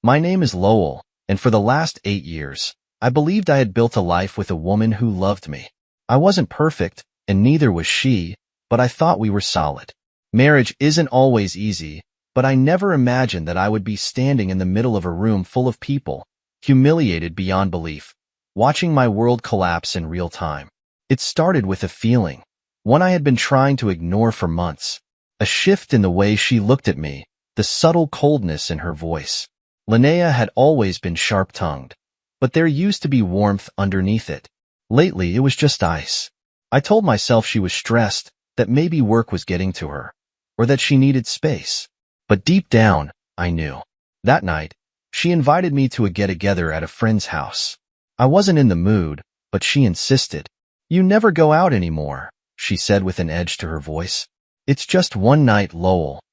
My name is Lowell, and for the last 8 years, I believed I had built a life with a woman who loved me. I wasn't perfect, and neither was she, but I thought we were solid. Marriage isn't always easy, but I never imagined that I would be standing in the middle of a room full of people, humiliated beyond belief, watching my world collapse in real time. It started with a feeling, one I had been trying to ignore for months. A shift in the way she looked at me, the subtle coldness in her voice. Linnea had always been sharp-tongued, but there used to be warmth underneath it. Lately, it was just ice. I told myself she was stressed, that maybe work was getting to her, or that she needed space. But deep down, I knew. That night, she invited me to a get-together at a friend's house. I wasn't in the mood, but she insisted. "You never go out anymore," she said with an edge to her voice. "It's just one night, Lowell."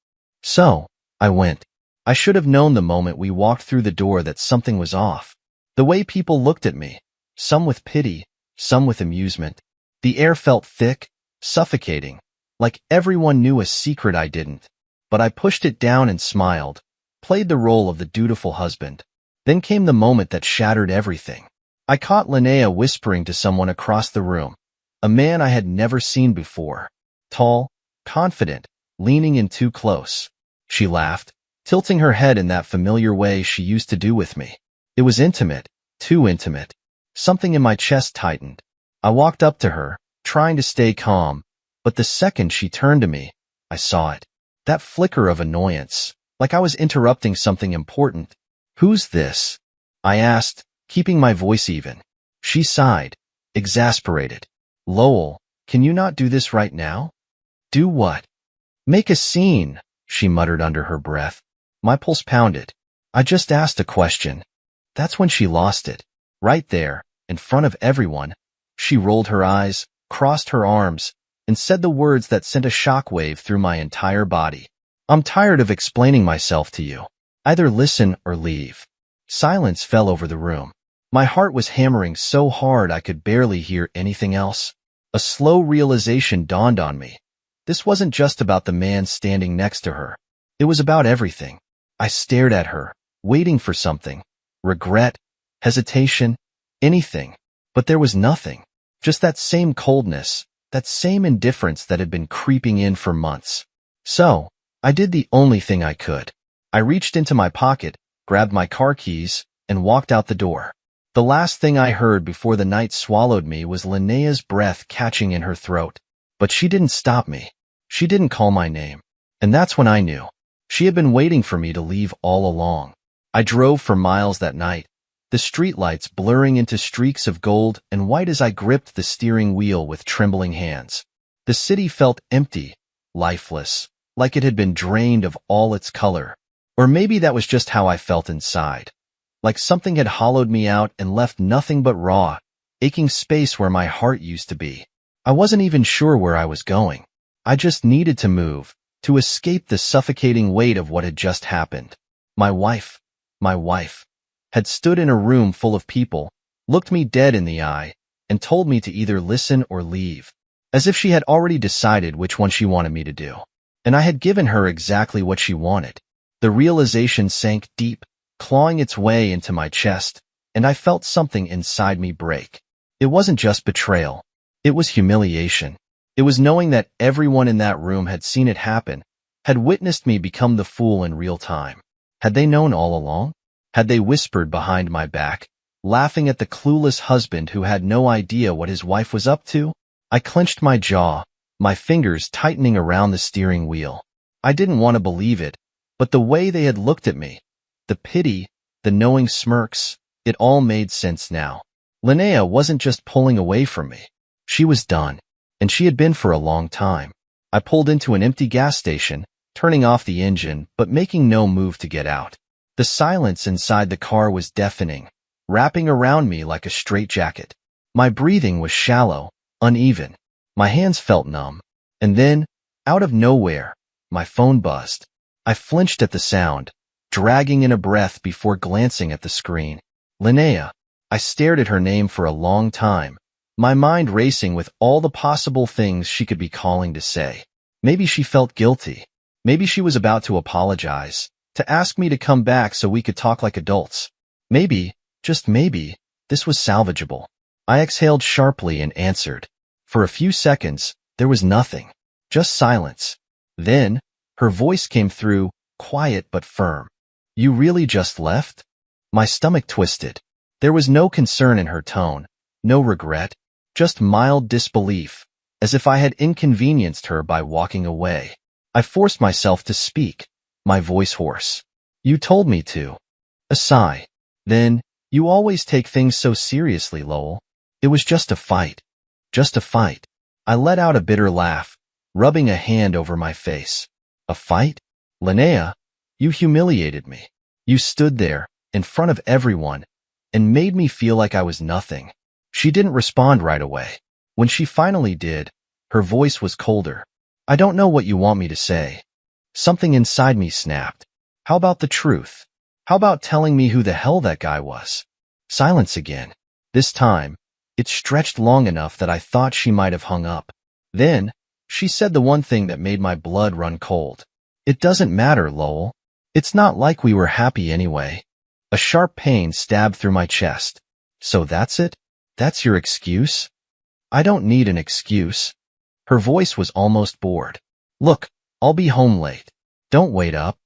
So, I went. I should have known the moment we walked through the door that something was off. The way people looked at me, some with pity, some with amusement. The air felt thick, suffocating, like everyone knew a secret I didn't. But I pushed it down and smiled, played the role of the dutiful husband. Then came the moment that shattered everything. I caught Linnea whispering to someone across the room, a man I had never seen before. Tall, confident, leaning in too close. She laughed, tilting her head in that familiar way she used to do with me. It was intimate, too intimate. Something in my chest tightened. I walked up to her, trying to stay calm, but the second she turned to me, I saw it. That flicker of annoyance, like I was interrupting something important. "Who's this?" I asked, keeping my voice even. She sighed, exasperated. "Lowell, can you not do this right now?" "Do what?" "Make a scene," she muttered under her breath. My pulse pounded. I just asked a question. That's when she lost it. Right there, in front of everyone, she rolled her eyes, crossed her arms, and said the words that sent a shockwave through my entire body. "I'm tired of explaining myself to you. Either listen or leave." Silence fell over the room. My heart was hammering so hard I could barely hear anything else. A slow realization dawned on me. This wasn't just about the man standing next to her. It was about everything. I stared at her, waiting for something. Regret, hesitation, anything. But there was nothing. Just that same coldness, that same indifference that had been creeping in for months. So, I did the only thing I could. I reached into my pocket, grabbed my car keys, and walked out the door. The last thing I heard before the night swallowed me was Linnea's breath catching in her throat. But she didn't stop me. She didn't call my name. And that's when I knew. She had been waiting for me to leave all along. I drove for miles that night, the streetlights blurring into streaks of gold and white as I gripped the steering wheel with trembling hands. The city felt empty, lifeless, like it had been drained of all its color. Or maybe that was just how I felt inside. Like something had hollowed me out and left nothing but raw, aching space where my heart used to be. I wasn't even sure where I was going. I just needed to move, to escape the suffocating weight of what had just happened. My wife, had stood in a room full of people, looked me dead in the eye, and told me to either listen or leave, as if she had already decided which one she wanted me to do. And I had given her exactly what she wanted. The realization sank deep, clawing its way into my chest, and I felt something inside me break. It wasn't just betrayal. It was humiliation. It was knowing that everyone in that room had seen it happen, had witnessed me become the fool in real time. Had they known all along? Had they whispered behind my back, laughing at the clueless husband who had no idea what his wife was up to? I clenched my jaw, my fingers tightening around the steering wheel. I didn't want to believe it, but the way they had looked at me, the pity, the knowing smirks, it all made sense now. Linnea wasn't just pulling away from me. She was done, and she had been for a long time. I pulled into an empty gas station, turning off the engine but making no move to get out. The silence inside the car was deafening, wrapping around me like a straitjacket. My breathing was shallow, uneven. My hands felt numb. And then, out of nowhere, my phone buzzed. I flinched at the sound, dragging in a breath before glancing at the screen. Linnea. I stared at her name for a long time, my mind racing with all the possible things she could be calling to say. Maybe she felt guilty. Maybe she was about to apologize. To ask me to come back so we could talk like adults. Maybe, just maybe, this was salvageable. I exhaled sharply and answered. For a few seconds, there was nothing. Just silence. Then, her voice came through, quiet but firm. You really just left? My stomach twisted. There was no concern in her tone, no regret, just mild disbelief, as if I had inconvenienced her by walking away. I forced myself to speak, my voice hoarse. You told me to. A sigh. Then, you always take things so seriously, Lowell. It was just a fight. Just a fight. I let out a bitter laugh, rubbing a hand over my face. A fight? Linnea, you humiliated me. You stood there, in front of everyone, and made me feel like I was nothing. She didn't respond right away. When she finally did, her voice was colder. I don't know what you want me to say. Something inside me snapped. How about the truth? How about telling me who the hell that guy was? Silence again. This time, it stretched long enough that I thought she might have hung up. Then, she said the one thing that made my blood run cold. It doesn't matter, Lowell. It's not like we were happy anyway. A sharp pain stabbed through my chest. So that's it? That's your excuse? I don't need an excuse. Her voice was almost bored. Look, I'll be home late. Don't wait up.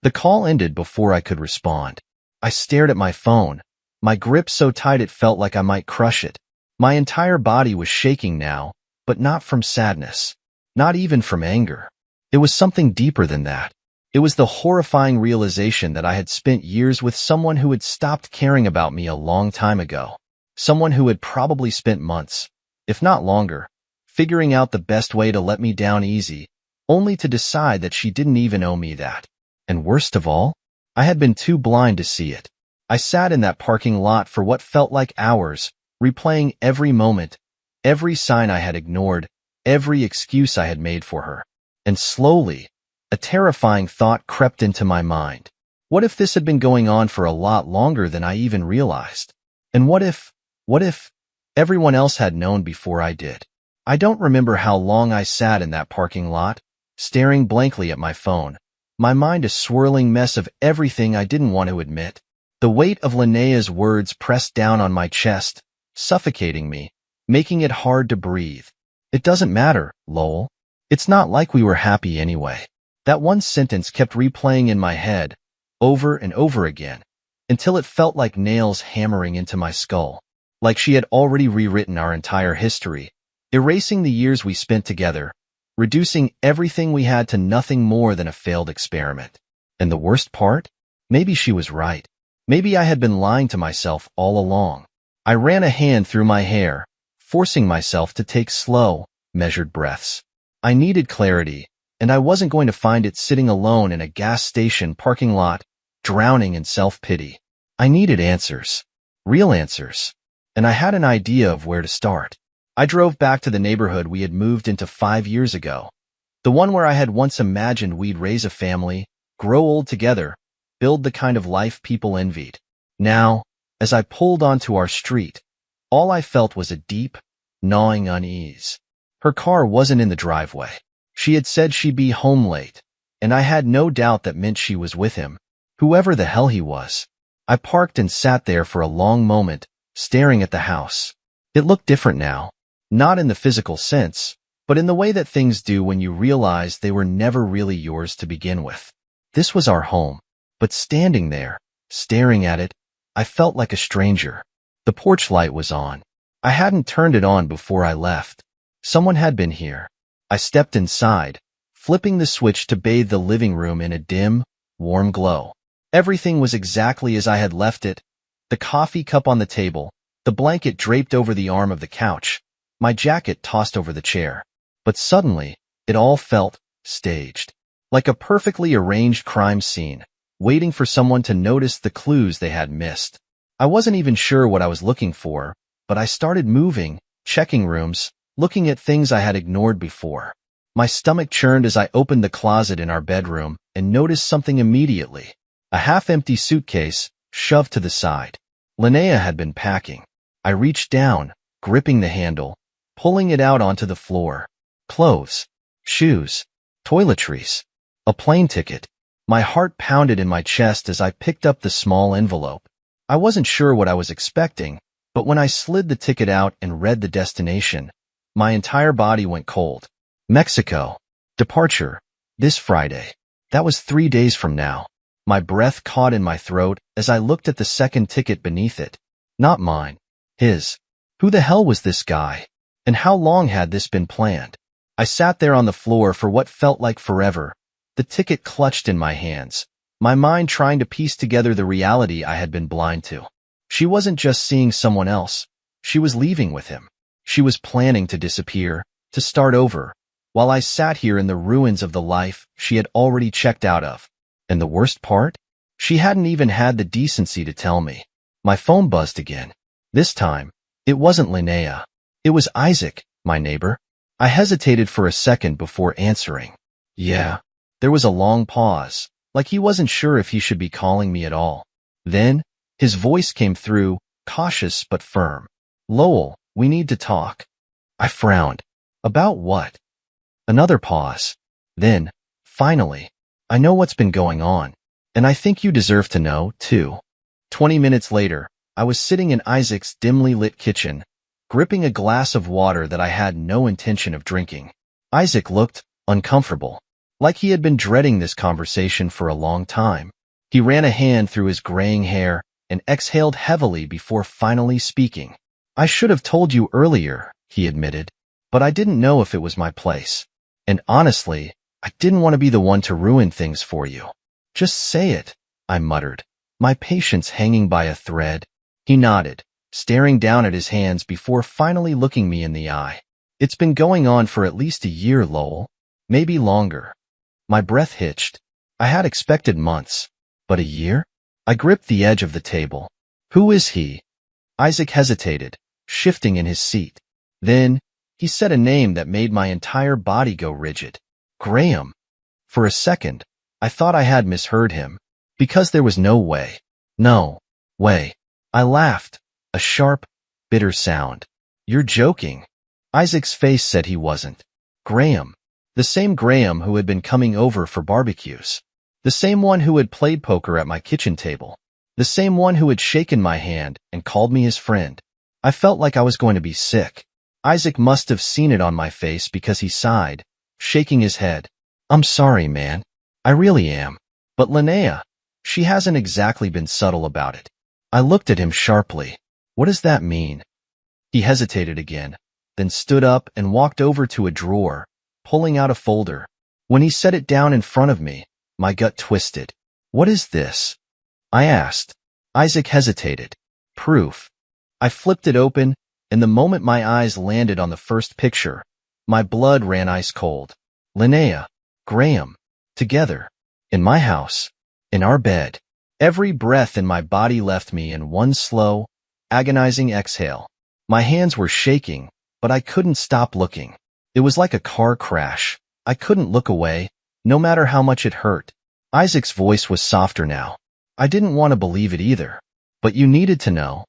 The call ended before I could respond. I stared at my phone, my grip so tight it felt like I might crush it. My entire body was shaking now, but not from sadness. Not even from anger. It was something deeper than that. It was the horrifying realization that I had spent years with someone who had stopped caring about me a long time ago. Someone who had probably spent months, if not longer, figuring out the best way to let me down easy, only to decide that she didn't even owe me that. And worst of all, I had been too blind to see it. I sat in that parking lot for what felt like hours, replaying every moment, every sign I had ignored, every excuse I had made for her. And slowly, a terrifying thought crept into my mind. What if this had been going on for a lot longer than I even realized? And what if everyone else had known before I did? I don't remember how long I sat in that parking lot, staring blankly at my phone, my mind a swirling mess of everything I didn't want to admit. The weight of Linnea's words pressed down on my chest, suffocating me, making it hard to breathe. It doesn't matter, Lowell. It's not like we were happy anyway. That one sentence kept replaying in my head, over and over again, until it felt like nails hammering into my skull. Like she had already rewritten our entire history, erasing the years we spent together, reducing everything we had to nothing more than a failed experiment. And the worst part? Maybe she was right. Maybe I had been lying to myself all along. I ran a hand through my hair, forcing myself to take slow, measured breaths. I needed clarity, and I wasn't going to find it sitting alone in a gas station parking lot, drowning in self-pity. I needed answers. Real answers. And I had an idea of where to start. I drove back to the neighborhood we had moved into 5 years ago. The one where I had once imagined we'd raise a family, grow old together, build the kind of life people envied. Now, as I pulled onto our street, all I felt was a deep, gnawing unease. Her car wasn't in the driveway. She had said she'd be home late, and I had no doubt that meant she was with him, whoever the hell he was. I parked and sat there for a long moment, staring at the house. It looked different now. Not in the physical sense, but in the way that things do when you realize they were never really yours to begin with. This was our home, but standing there, staring at it, I felt like a stranger. The porch light was on. I hadn't turned it on before I left. Someone had been here. I stepped inside, flipping the switch to bathe the living room in a dim, warm glow. Everything was exactly as I had left it. The coffee cup on the table, the blanket draped over the arm of the couch, my jacket tossed over the chair. But suddenly, it all felt staged. Like a perfectly arranged crime scene, waiting for someone to notice the clues they had missed. I wasn't even sure what I was looking for, but I started moving, checking rooms, looking at things I had ignored before. My stomach churned as I opened the closet in our bedroom and noticed something immediately. A half-empty suitcase, shoved to the side. Linnea had been packing. I reached down, gripping the handle, pulling it out onto the floor. Clothes, shoes, toiletries, a plane ticket. My heart pounded in my chest as I picked up the small envelope. I wasn't sure what I was expecting, but when I slid the ticket out and read the destination, my entire body went cold. Mexico. Departure. This Friday. That was 3 days from now. My breath caught in my throat as I looked at the second ticket beneath it. Not mine. His. Who the hell was this guy? And how long had this been planned? I sat there on the floor for what felt like forever, the ticket clutched in my hands, my mind trying to piece together the reality I had been blind to. She wasn't just seeing someone else. She was leaving with him. She was planning to disappear, to start over, while I sat here in the ruins of the life she had already checked out of. And the worst part? She hadn't even had the decency to tell me. My phone buzzed again. This time, it wasn't Linnea. It was Isaac, my neighbor. I hesitated for a second before answering. Yeah. There was a long pause, like he wasn't sure if he should be calling me at all. Then, his voice came through, cautious but firm. Lowell, we need to talk. I frowned. About what? Another pause. Then, finally, I know what's been going on, and I think you deserve to know, too. 20 minutes later, I was sitting in Isaac's dimly lit kitchen, gripping a glass of water that I had no intention of drinking. Isaac looked uncomfortable, like he had been dreading this conversation for a long time. He ran a hand through his graying hair and exhaled heavily before finally speaking. I should have told you earlier, he admitted, but I didn't know if it was my place. And honestly, I didn't want to be the one to ruin things for you. Just say it, I muttered, my patience hanging by a thread. He nodded, staring down at his hands before finally looking me in the eye. It's been going on for at least a year, Lowell. Maybe longer. My breath hitched. I had expected months. But a year? I gripped the edge of the table. Who is he? Isaac hesitated, shifting in his seat. Then, he said a name that made my entire body go rigid. Graham. For a second, I thought I had misheard him, because there was no way. No way. I laughed, a sharp, bitter sound. You're joking. Isaac's face said he wasn't. Graham. The same Graham who had been coming over for barbecues. The same one who had played poker at my kitchen table. The same one who had shaken my hand and called me his friend. I felt like I was going to be sick. Isaac must have seen it on my face because he sighed, shaking his head. I'm sorry, man. I really am. But Linnea, she hasn't exactly been subtle about it. I looked at him sharply. What does that mean? He hesitated again, then stood up and walked over to a drawer, pulling out a folder. When he set it down in front of me, my gut twisted. What is this? I asked. Isaac hesitated. Proof. I flipped it open, and the moment my eyes landed on the first picture, my blood ran ice cold. Linnea, Graham, together, in my house, in our bed. Every breath in my body left me in one slow, agonizing exhale. My hands were shaking, but I couldn't stop looking. It was like a car crash. I couldn't look away, no matter how much it hurt. Isaac's voice was softer now. I didn't want to believe it either. But you needed to know.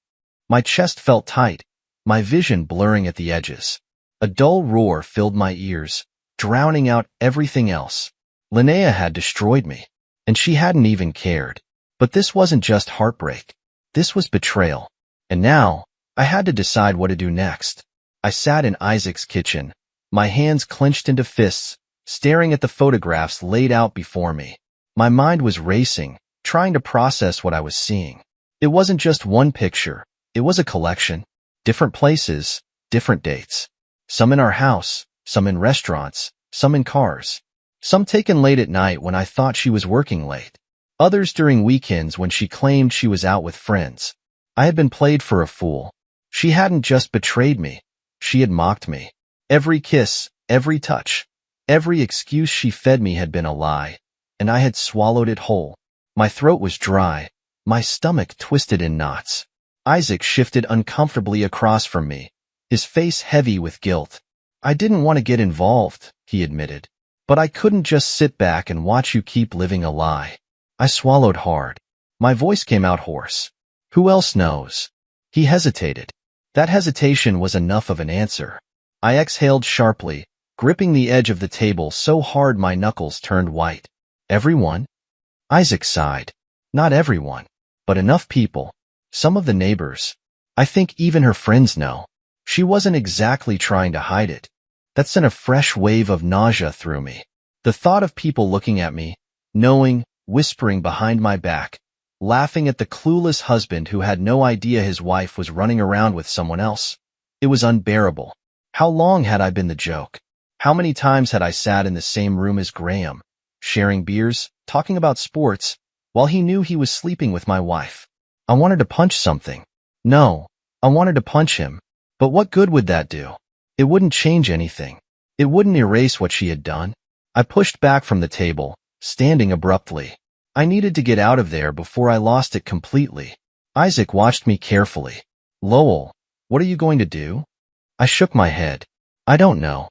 My chest felt tight, my vision blurring at the edges. A dull roar filled my ears, drowning out everything else. Linnea had destroyed me, and she hadn't even cared. But this wasn't just heartbreak. This was betrayal. And now, I had to decide what to do next. I sat in Isaac's kitchen, my hands clenched into fists, staring at the photographs laid out before me. My mind was racing, trying to process what I was seeing. It wasn't just one picture. It was a collection. Different places, different dates. Some in our house, some in restaurants, some in cars. Some taken late at night when I thought she was working late. Others during weekends when she claimed she was out with friends. I had been played for a fool. She hadn't just betrayed me. She had mocked me. Every kiss, every touch, every excuse she fed me had been a lie, and I had swallowed it whole. My throat was dry, my stomach twisted in knots. Isaac shifted uncomfortably across from me, his face heavy with guilt. I didn't want to get involved, he admitted, but I couldn't just sit back and watch you keep living a lie. I swallowed hard. My voice came out hoarse. Who else knows? He hesitated. That hesitation was enough of an answer. I exhaled sharply, gripping the edge of the table so hard my knuckles turned white. Everyone? Isaac sighed. Not everyone, but enough people. Some of the neighbors. I think even her friends know. She wasn't exactly trying to hide it. That sent a fresh wave of nausea through me. The thought of people looking at me, knowing, whispering behind my back, laughing at the clueless husband who had no idea his wife was running around with someone else. It was unbearable. How long had I been the joke? How many times had I sat in the same room as Graham, sharing beers, talking about sports, while he knew he was sleeping with my wife? I wanted to punch something. No, I wanted to punch him. But what good would that do? It wouldn't change anything. It wouldn't erase what she had done. I pushed back from the table, standing abruptly. I needed to get out of there before I lost it completely. Isaac watched me carefully. Lowell, what are you going to do? I shook my head. I don't know.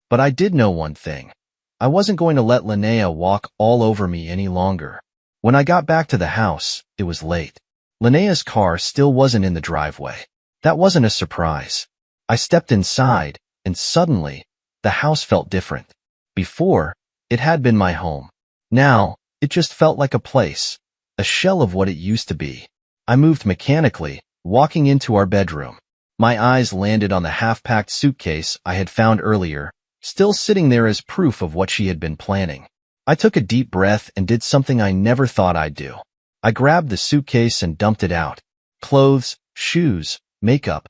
But I did know one thing. I wasn't going to let Linnea walk all over me any longer. When I got back to the house, it was late. Linnea's car still wasn't in the driveway. That wasn't a surprise. I stepped inside, and suddenly, the house felt different. Before, it had been my home. Now, it just felt like a place, a shell of what it used to be. I moved mechanically, walking into our bedroom. My eyes landed on the half-packed suitcase I had found earlier, still sitting there as proof of what she had been planning. I took a deep breath and did something I never thought I'd do. I grabbed the suitcase and dumped it out. Clothes, shoes, makeup,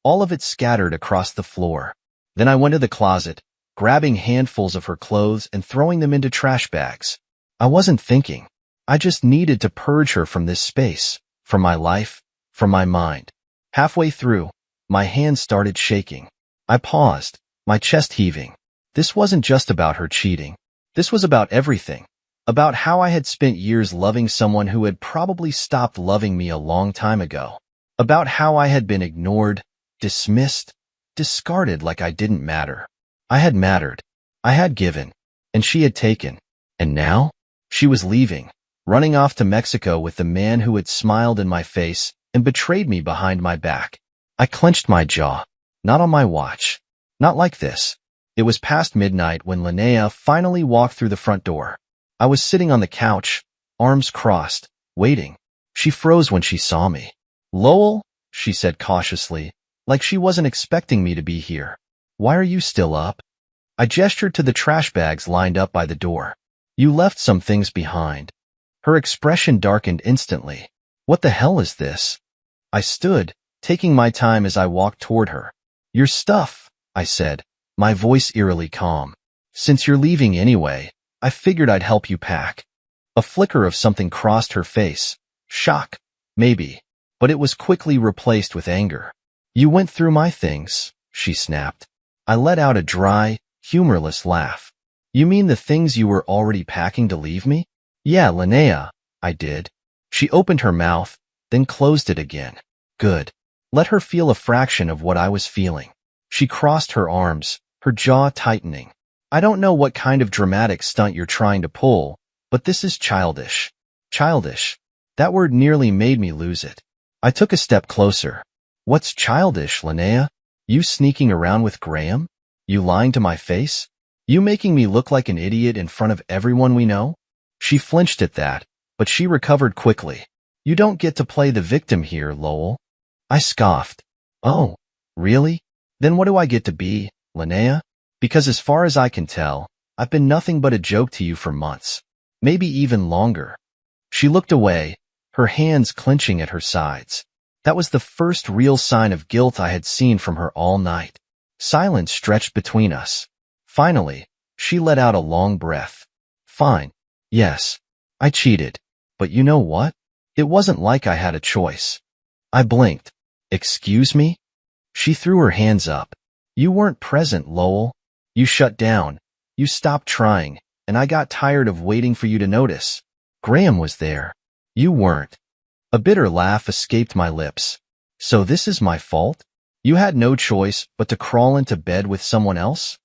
all of it scattered across the floor. Then I went to the closet, grabbing handfuls of her clothes and throwing them into trash bags. I wasn't thinking. I just needed to purge her from this space, from my life, from my mind. Halfway through, my hands started shaking. I paused, my chest heaving. This wasn't just about her cheating. This was about everything. About how I had spent years loving someone who had probably stopped loving me a long time ago. About how I had been ignored, dismissed, discarded like I didn't matter. I had mattered. I had given. And she had taken. And now? She was leaving, running off to Mexico with the man who had smiled in my face and betrayed me behind my back. I clenched my jaw. Not on my watch. Not like this. It was past midnight when Linnea finally walked through the front door. I was sitting on the couch, arms crossed, waiting. She froze when she saw me. Lowell, she said cautiously, like she wasn't expecting me to be here. Why are you still up? I gestured to the trash bags lined up by the door. You left some things behind. Her expression darkened instantly. What the hell is this? I stood, taking my time as I walked toward her. Your stuff, I said, my voice eerily calm. Since you're leaving anyway, I figured I'd help you pack. A flicker of something crossed her face. Shock, maybe. But it was quickly replaced with anger. You went through my things, she snapped. I let out a dry, humorless laugh. You mean the things you were already packing to leave me? Yeah, Linnea, I did. She opened her mouth, then closed it again. Good. Let her feel a fraction of what I was feeling. She crossed her arms, her jaw tightening. I don't know what kind of dramatic stunt you're trying to pull, but this is childish. Childish. That word nearly made me lose it. I took a step closer. What's childish, Linnea? You sneaking around with Graham? You lying to my face? You making me look like an idiot in front of everyone we know? She flinched at that, but she recovered quickly. You don't get to play the victim here, Lowell. I scoffed. Oh, really? Then what do I get to be, Linnea? Because as far as I can tell, I've been nothing but a joke to you for months. Maybe even longer. She looked away, her hands clenching at her sides. That was the first real sign of guilt I had seen from her all night. Silence stretched between us. Finally, she let out a long breath. Fine. Yes, I cheated. But you know what? It wasn't like I had a choice. I blinked. Excuse me? She threw her hands up. You weren't present, Lowell. You shut down. You stopped trying, and I got tired of waiting for you to notice. Graham was there. You weren't. A bitter laugh escaped my lips. So this is my fault? You had no choice but to crawl into bed with someone else?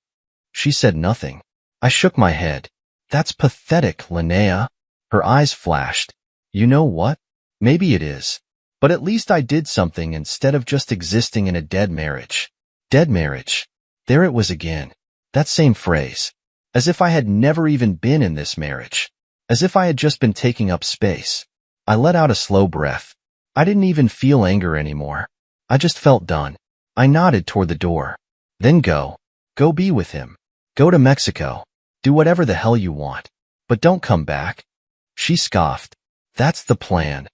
She said nothing. I shook my head. That's pathetic, Linnea. Her eyes flashed. You know what? Maybe it is. But at least I did something instead of just existing in a dead marriage. Dead marriage. There it was again. That same phrase. As if I had never even been in this marriage. as if I had just been taking up space. I let out a slow breath. I didn't even feel anger anymore. I just felt done. I nodded toward the door. Then go. Go be with him. Go to Mexico. Do whatever the hell you want. But don't come back. She scoffed. That's the plan.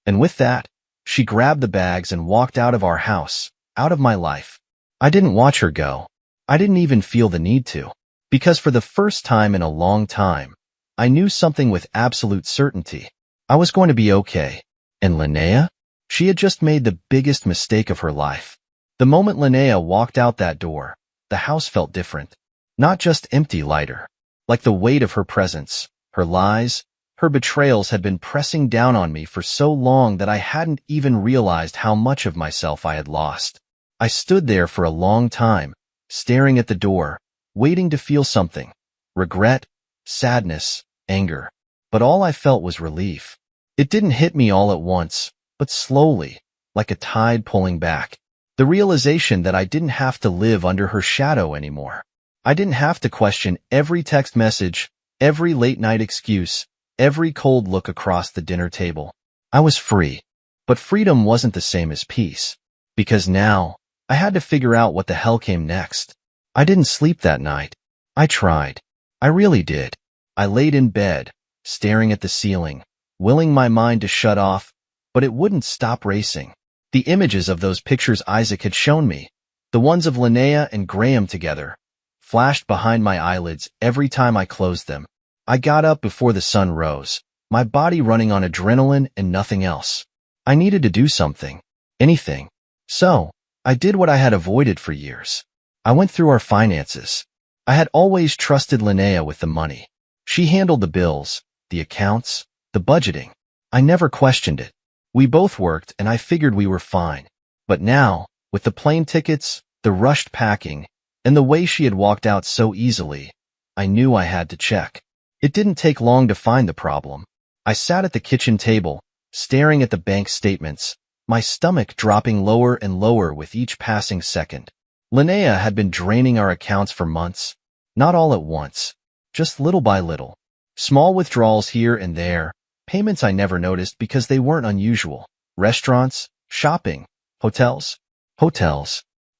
And with that, she grabbed the bags and walked out of our house, out of my life. I didn't watch her go. I didn't even feel the need to. Because for the first time in a long time, I knew something with absolute certainty. I was going to be okay. And Linnea? She had just made the biggest mistake of her life. The moment Linnea walked out that door, the house felt different. Not just empty, lighter. Like the weight of her presence, her lies, her betrayals had been pressing down on me for so long that I hadn't even realized how much of myself I had lost. I stood there for a long time, staring at the door, waiting to feel something. Regret, sadness, anger. But all I felt was relief. It didn't hit me all at once, but slowly, like a tide pulling back. The realization that I didn't have to live under her shadow anymore. I didn't have to question every text message, every late-night excuse, every cold look across the dinner table. I was free. But freedom wasn't the same as peace. Because now, I had to figure out what the hell came next. I didn't sleep that night. I tried. I really did. I laid in bed, staring at the ceiling, willing my mind to shut off, but it wouldn't stop racing. The images of those pictures Isaac had shown me, the ones of Linnea and Graham together, flashed behind my eyelids every time I closed them. I got up before the sun rose, my body running on adrenaline and nothing else. I needed to do something. Anything. So, I did what I had avoided for years. I went through our finances. I had always trusted Linnea with the money. She handled the bills, the accounts, the budgeting. I never questioned it. We both worked and I figured we were fine. But now, with the plane tickets, the rushed packing, and the way she had walked out so easily, I knew I had to check. It didn't take long to find the problem. I sat at the kitchen table, staring at the bank statements, my stomach dropping lower and lower with each passing second. Linnea had been draining our accounts for months, not all at once, just little by little. Small withdrawals here and there, payments I never noticed because they weren't unusual. Restaurants, shopping, hotels.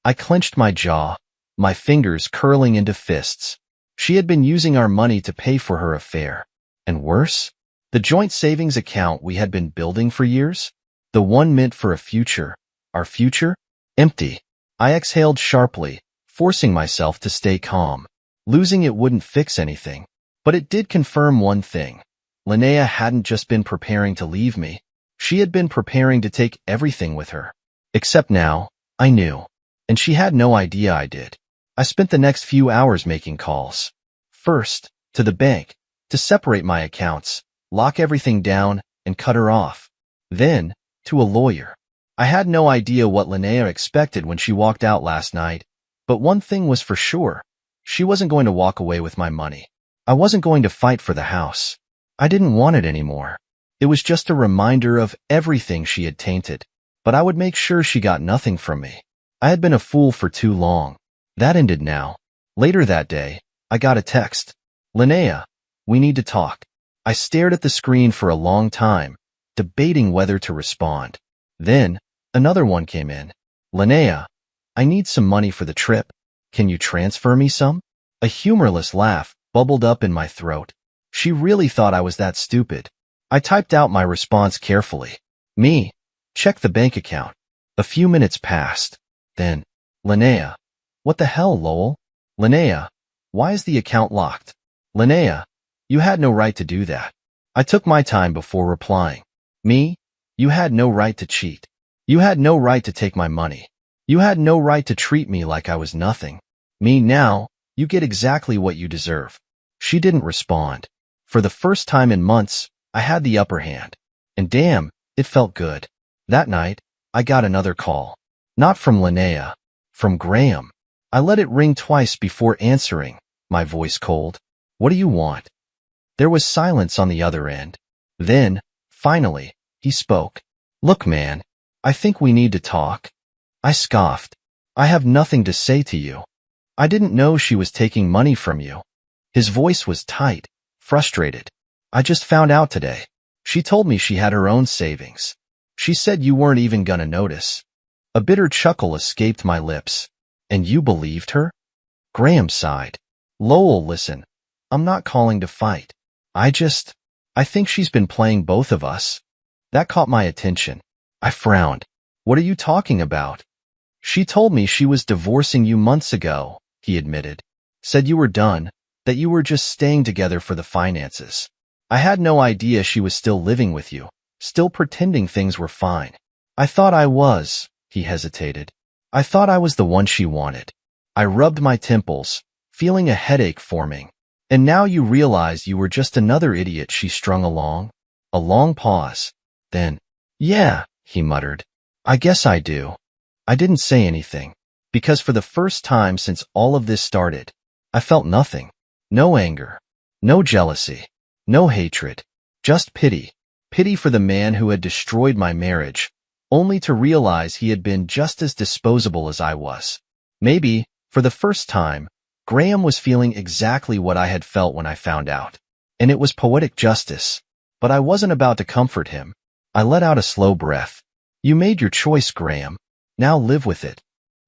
I clenched my jaw, my fingers curling into fists. She had been using our money to pay for her affair. And worse, the joint savings account we had been building for years, the one meant for a future, our future, empty. I exhaled sharply, forcing myself to stay calm. Losing it wouldn't fix anything, but it did confirm one thing. Linnea hadn't just been preparing to leave me. She had been preparing to take everything with her. Except now, I knew. And she had no idea I did. I spent the next few hours making calls. First, to the bank, to separate my accounts, lock everything down, and cut her off. Then, to a lawyer. I had no idea what Linnea expected when she walked out last night, but one thing was for sure. She wasn't going to walk away with my money. I wasn't going to fight for the house. I didn't want it anymore. It was just a reminder of everything she had tainted. But I would make sure she got nothing from me. I had been a fool for too long. That ended now. Later that day, I got a text. Linnea, we need to talk. I stared at the screen for a long time, debating whether to respond. Then, another one came in. Linnea, I need some money for the trip. Can you transfer me some? A humorless laugh bubbled up in my throat. She really thought I was that stupid. I typed out my response carefully. Me, check the bank account. A few minutes passed. Then, Linnea, what the hell, Lowell? Linnea, why is the account locked? Linnea, you had no right to do that. I took my time before replying. Me, you had no right to cheat. You had no right to take my money. You had no right to treat me like I was nothing. Me, now, you get exactly what you deserve. She didn't respond. For the first time in months, I had the upper hand. And damn, it felt good. That night, I got another call. Not from Linnea. From Graham. I let it ring twice before answering, my voice cold. What do you want? There was silence on the other end. Then, finally, he spoke. Look, man, I think we need to talk. I scoffed. I have nothing to say to you. I didn't know she was taking money from you. His voice was tight, frustrated. I just found out today. She told me she had her own savings. She said you weren't even gonna notice. A bitter chuckle escaped my lips. And you believed her? Graham sighed. Lowell, listen. I'm not calling to fight. I think she's been playing both of us. That caught my attention. I frowned. What are you talking about? She told me she was divorcing you months ago, he admitted. Said you were done, that you were just staying together for the finances. I had no idea she was still living with you, still pretending things were fine. I thought I was, he hesitated. I thought I was the one she wanted. I rubbed my temples, feeling a headache forming. And now you realize you were just another idiot she strung along? A long pause. Then, yeah, he muttered. I guess I do. I didn't say anything, because for the first time since all of this started, I felt nothing. No anger, no jealousy, no hatred, just pity. Pity for the man who had destroyed my marriage, only to realize he had been just as disposable as I was. Maybe, for the first time, Graham was feeling exactly what I had felt when I found out. And it was poetic justice. But I wasn't about to comfort him. I let out a slow breath. You made your choice, Graham. Now live with it.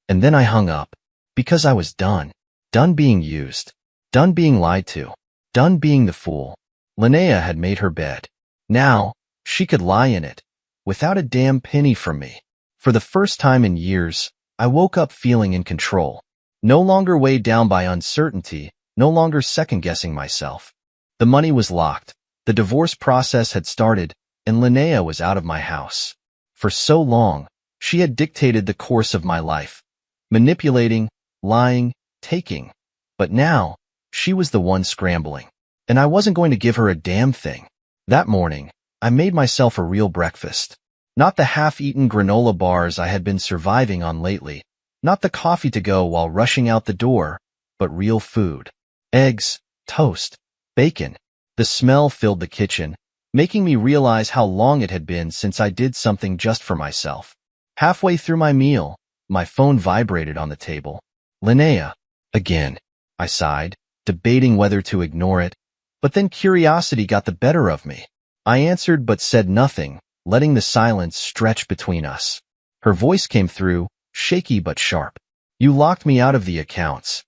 And then I hung up. Because I was done. Done being used. Done being lied to. Done being the fool. Linnea had made her bed. Now, she could lie in it. Without a damn penny from me. For the first time in years, I woke up feeling in control. No longer weighed down by uncertainty, no longer second-guessing myself. The money was locked, the divorce process had started, and Linnea was out of my house. For so long, she had dictated the course of my life, manipulating, lying, taking. But now, she was the one scrambling, and I wasn't going to give her a damn thing. That morning, I made myself a real breakfast. Not the half-eaten granola bars I had been surviving on lately. Not the coffee to go while rushing out the door, but real food. Eggs, toast, bacon. The smell filled the kitchen, making me realize how long it had been since I did something just for myself. Halfway through my meal, my phone vibrated on the table. Linnea. Again. I sighed, debating whether to ignore it, but then curiosity got the better of me. I answered but said nothing, letting the silence stretch between us. Her voice came through, shaky but sharp. You locked me out of the accounts.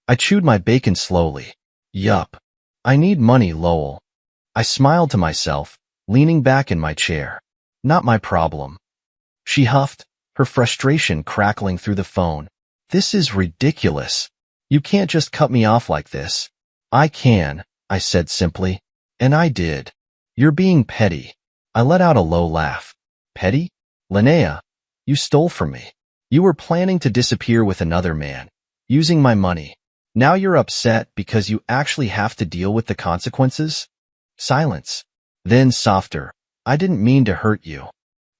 I chewed my bacon slowly. Yup. I need money, Lowell. I smiled to myself, leaning back in my chair. Not my problem. She huffed, her frustration crackling through the phone. This is ridiculous. You can't just cut me off like this. I can, I said simply. And I did. You're being petty. I let out a low laugh. Petty? Linnea, you stole from me. You were planning to disappear with another man, using my money. Now you're upset because you actually have to deal with the consequences? Silence. Then softer. I didn't mean to hurt you.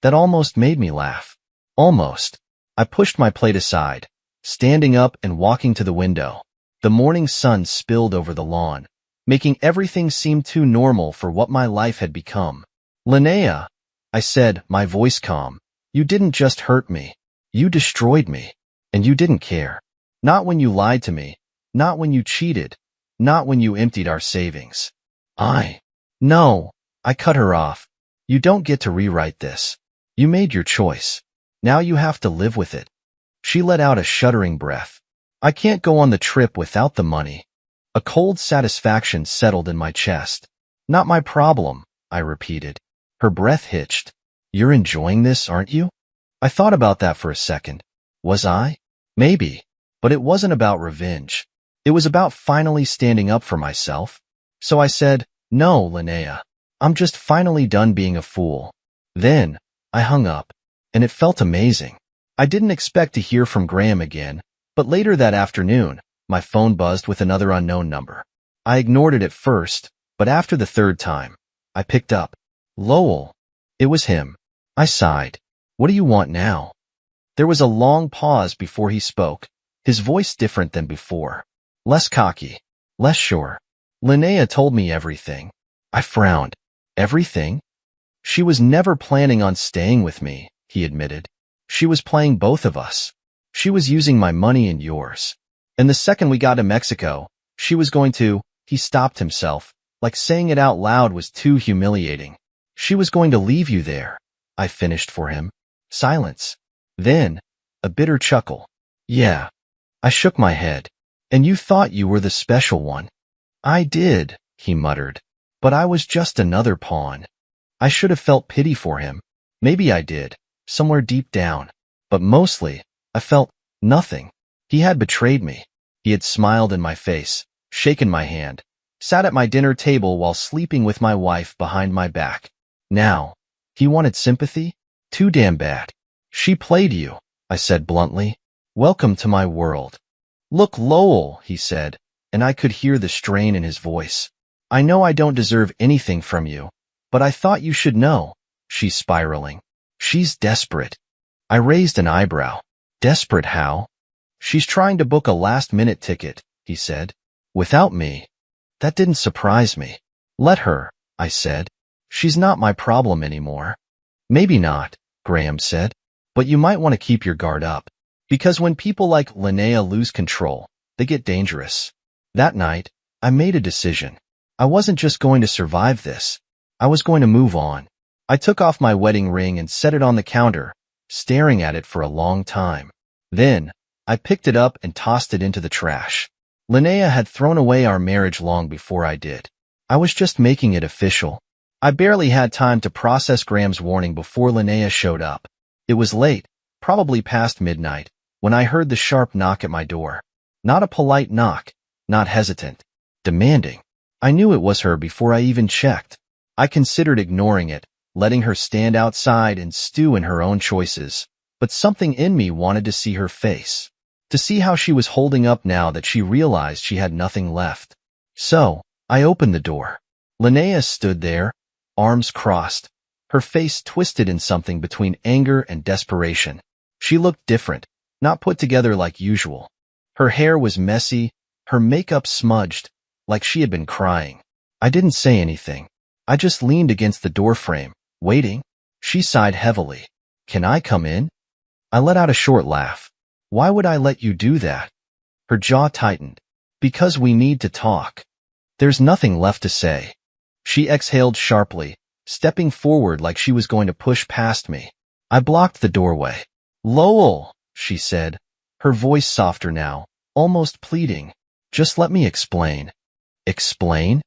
That almost made me laugh. Almost. I pushed my plate aside, standing up and walking to the window. The morning sun spilled over the lawn, making everything seem too normal for what my life had become. Linnea, I said, my voice calm. You didn't just hurt me. You destroyed me, and you didn't care. Not when you lied to me, not when you cheated, not when you emptied our savings. No, I cut her off. You don't get to rewrite this. You made your choice. Now you have to live with it. She let out a shuddering breath. I can't go on the trip without the money. A cold satisfaction settled in my chest. Not my problem, I repeated. Her breath hitched. You're enjoying this, aren't you? I thought about that for a second. Was I? Maybe. But it wasn't about revenge. It was about finally standing up for myself. So I said, no, Linnea. I'm just finally done being a fool. Then, I hung up. And it felt amazing. I didn't expect to hear from Graham again, but later that afternoon, my phone buzzed with another unknown number. I ignored it at first, but after the third time, I picked up. Lowell. It was him. I sighed. What do you want now? There was a long pause before he spoke, his voice different than before. Less cocky. Less sure. Linnea told me everything. I frowned. Everything? She was never planning on staying with me, he admitted. She was playing both of us. She was using my money and yours. And the second we got to Mexico, she was going to, he stopped himself, Like saying it out loud was too humiliating. She was going to leave you there, I finished for him. Silence. Then, a bitter chuckle. Yeah. I shook my head. And you thought you were the special one. I did, he muttered. But I was just another pawn. I should have felt pity for him. Maybe I did, somewhere deep down. But mostly, I felt nothing. He had betrayed me. He had smiled in my face, shaken my hand, sat at my dinner table while sleeping with my wife behind my back. Now, he wanted sympathy? Too damn bad. She played you, I said bluntly. Welcome to my world. Look, Lowell, he said, and I could hear the strain in his voice. I know I don't deserve anything from you, but I thought you should know. She's spiraling. She's desperate. I raised an eyebrow. Desperate how? She's trying to book a last-minute ticket, he said. Without me. That didn't surprise me. Let her, I said. She's not my problem anymore. Maybe not, Graham said. But you might want to keep your guard up. Because when people like Linnea lose control, they get dangerous. That night, I made a decision. I wasn't just going to survive this. I was going to move on. I took off my wedding ring and set it on the counter, staring at it for a long time. Then, I picked it up and tossed it into the trash. Linnea had thrown away our marriage long before I did. I was just making it official. I barely had time to process Graham's warning before Linnea showed up. It was late, probably past midnight, when I heard the sharp knock at my door. Not a polite knock, not hesitant, demanding. I knew it was her before I even checked. I considered ignoring it, letting her stand outside and stew in her own choices. But something in me wanted to see her face, to see how she was holding up now that she realized she had nothing left. So, I opened the door. Linnea stood there, arms crossed, her face twisted in something between anger and desperation. She looked different, not put together like usual. Her hair was messy, her makeup smudged, like she had been crying. I didn't say anything. I just leaned against the doorframe, waiting. She sighed heavily. Can I come in? I let out a short laugh. Why would I let you do that? Her jaw tightened. Because we need to talk. There's nothing left to say. She exhaled sharply, stepping forward like she was going to push past me. I blocked the doorway. Lowell, she said, her voice softer now, almost pleading. Just let me explain. Explain?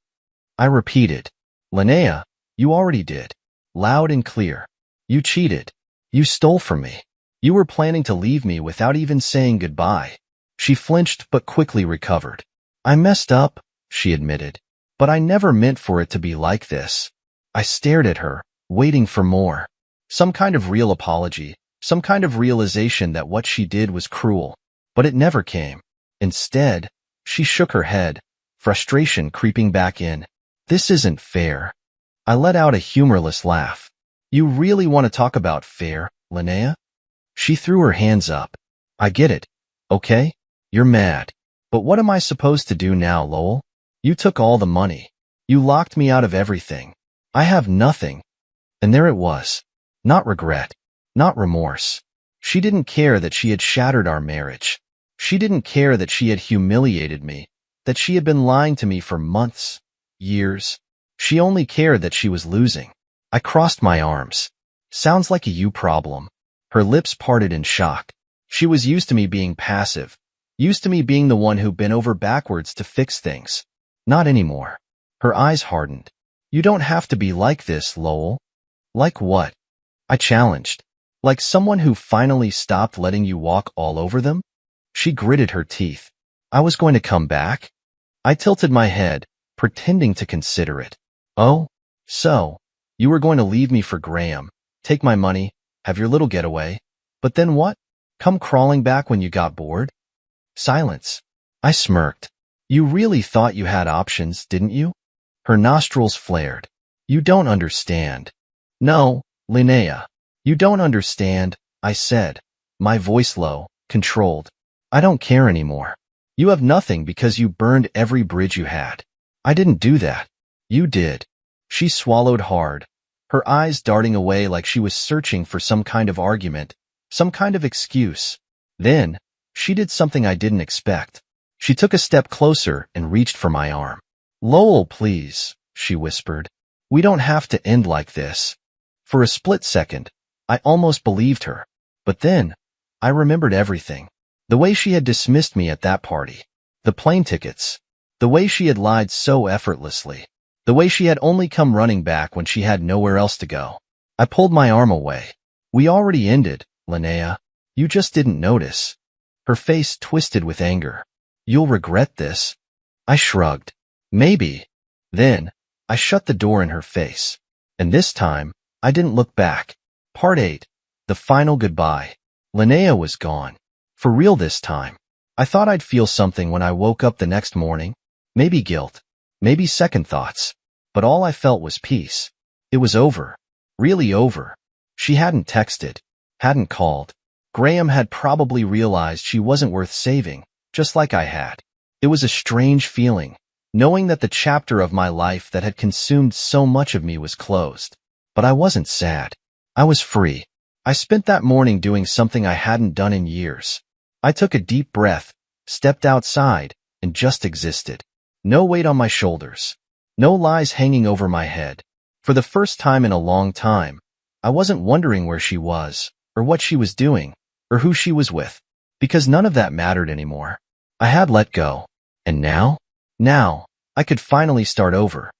I repeated. Linnea, you already did. Loud and clear. You cheated. You stole from me. You were planning to leave me without even saying goodbye. She flinched but quickly recovered. I messed up, she admitted. But I never meant for it to be like this. I stared at her, waiting for more. Some kind of real apology, some kind of realization that what she did was cruel. But it never came. Instead, she shook her head, frustration creeping back in. This isn't fair. I let out a humorless laugh. You really want to talk about fair, Linnea? She threw her hands up. I get it. Okay? You're mad. But what am I supposed to do now, Lowell? You took all the money. You locked me out of everything. I have nothing. And there it was. Not regret. Not remorse. She didn't care that she had shattered our marriage. She didn't care that she had humiliated me, that she had been lying to me for months, years. She only cared that she was losing. I crossed my arms. Sounds like a you problem. Her lips parted in shock. She was used to me being passive, used to me being the one who bent over backwards to fix things. Not anymore. Her eyes hardened. You don't have to be like this, Lowell. Like what? I challenged. Like someone who finally stopped letting you walk all over them? She gritted her teeth. I was going to come back? I tilted my head, pretending to consider it. Oh? So, you were going to leave me for Graham, take my money, have your little getaway. But then what? Come crawling back when you got bored? Silence. I smirked. You really thought you had options, didn't you? Her nostrils flared. You don't understand. No, Linnea. You don't understand, I said, my voice low, controlled. I don't care anymore. You have nothing because you burned every bridge you had. I didn't do that. You did. She swallowed hard, her eyes darting away like she was searching for some kind of argument, some kind of excuse. Then, she did something I didn't expect. She took a step closer and reached for my arm. Lowell, please, she whispered. We don't have to end like this. For a split second, I almost believed her. But then, I remembered everything. The way she had dismissed me at that party. The plane tickets. The way she had lied so effortlessly. The way she had only come running back when she had nowhere else to go. I pulled my arm away. We already ended, Linnea. You just didn't notice. Her face twisted with anger. You'll regret this. I shrugged. Maybe. Then, I shut the door in her face. And this time, I didn't look back. Part 8. The final goodbye. Linnea was gone. For real this time. I thought I'd feel something when I woke up the next morning. Maybe guilt. Maybe second thoughts. But all I felt was peace. It was over. Really over. She hadn't texted. Hadn't called. Graham had probably realized she wasn't worth saving, just like I had. It was a strange feeling, knowing that the chapter of my life that had consumed so much of me was closed. But I wasn't sad. I was free. I spent that morning doing something I hadn't done in years. I took a deep breath, stepped outside, and just existed. No weight on my shoulders. No lies hanging over my head. For the first time in a long time, I wasn't wondering where she was, or what she was doing, or who she was with, because none of that mattered anymore. I had let go. And now? Now, I could finally start over.